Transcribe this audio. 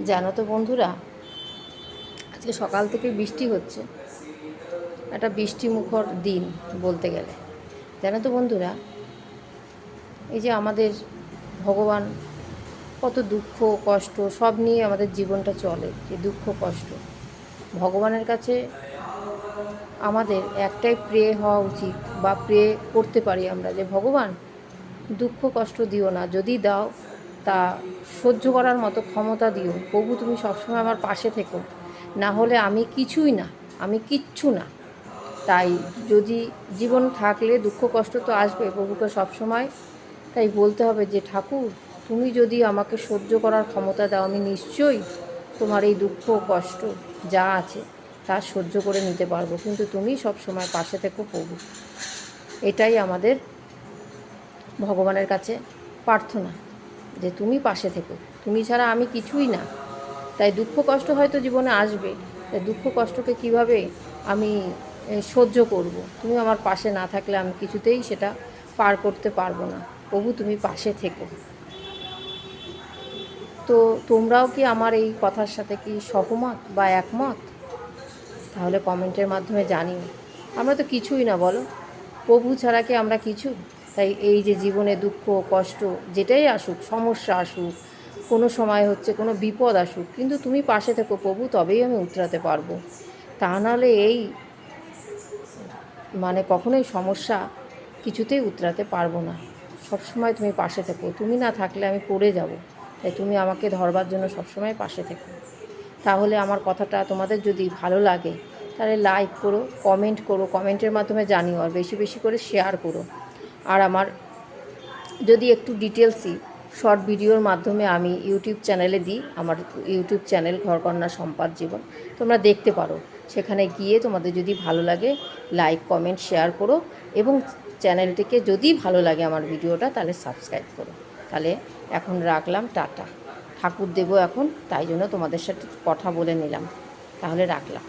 জানো তো বন্ধুরা, আজকে সকাল থেকে বৃষ্টি হচ্ছে। একটা বৃষ্টিমুখর দিন বলতে গেলে। জানো তো বন্ধুরা, এই যে আমাদের ভগবান কত দুঃখ কষ্ট সব নিয়ে আমাদের জীবনটা চলে, যে দুঃখ কষ্ট। ভগবানের কাছে আমাদের একটাই প্রে হওয়া উচিত, বা প্রে করতে পারি আমরা, যে ভগবান দুঃখ কষ্ট দিও না, যদি দাও তা সহ্য করার মতো ক্ষমতা দিও। প্রভু তুমি সবসময় আমার পাশে থেকো, না হলে আমি কিছুই না, আমি কিচ্ছু না। তাই যদি জীবন থাকলে দুঃখ কষ্ট তো আসবে, প্রভুকে সবসময় তাই বলতে হবে যে ঠাকুর তুমি যদি আমাকে সহ্য করার ক্ষমতা দাও, আমি নিশ্চয়ই তোমার এই দুঃখ কষ্ট যা আছে তা সহ্য করে নিতে পারবো, কিন্তু তুমি সবসময় পাশে থেকো প্রভু। এটাই আমাদের ভগবানের কাছে প্রার্থনা, যে তুমি পাশে থেকো, তুমি ছাড়া আমি কিছুই না। তাই দুঃখ কষ্ট হয়তো জীবনে আসবে, তাই দুঃখ কষ্টকে কিভাবে আমি সহ্য করব, তুমি আমার পাশে না থাকলে আমি কিছুতেই সেটা পার করতে পারবো না। প্রভু তুমি পাশে থেকো। তো তোমরাও কি আমার এই কথার সাথে কি সহমত বা একমত? তাহলে কমেন্টের মাধ্যমে জানিও। আমরা তো কিছুই না, বলো, প্রভু ছাড়া কি আমরা কিছু? তাই এই যে জীবনে দুঃখ কষ্ট যেটাই আসুক, সমস্যা আসুক, কোনো সময় হচ্ছে কোনো বিপদ আসুক, কিন্তু তুমি পাশে থেকো প্রভু, তবেই আমি উতরাতে পারবো। তা নাহলে এই কখনোই সমস্যা কিছুতেই উতরাতে পারবো না। সবসময় তুমি পাশে থেকো, তুমি না থাকলে আমি পড়ে যাব। তাই তুমি আমাকে ধরবার জন্য সবসময় পাশে থেকো। তাহলে আমার কথাটা তোমাদের যদি ভালো লাগে তাহলে লাইক করো, কমেন্ট করো, কমেন্টের মাধ্যমে জানিও, আর বেশি বেশি করে শেয়ার করো। আর আমার যদি একটু ডিটেলসই শর্ট ভিডিওর মাধ্যমে আমি ইউটিউব চ্যানেলে দিই, আমার ইউটিউব চ্যানেল ঘরকন্যা সম্পাদ জীবন, তোমরা দেখতে পারো। সেখানে গিয়ে তোমাদের যদি ভালো লাগে লাইক কমেন্ট শেয়ার করো, এবং চ্যানেলটিকে যদি ভালো লাগে আমার ভিডিওটা তাহলে সাবস্ক্রাইব করো। তাহলে এখন রাখলাম, টাটা। ঠাকুর দেবো এখন, তাই জন্য তোমাদের সাথে কথা বলে নিলাম। তাহলে রাখলাম।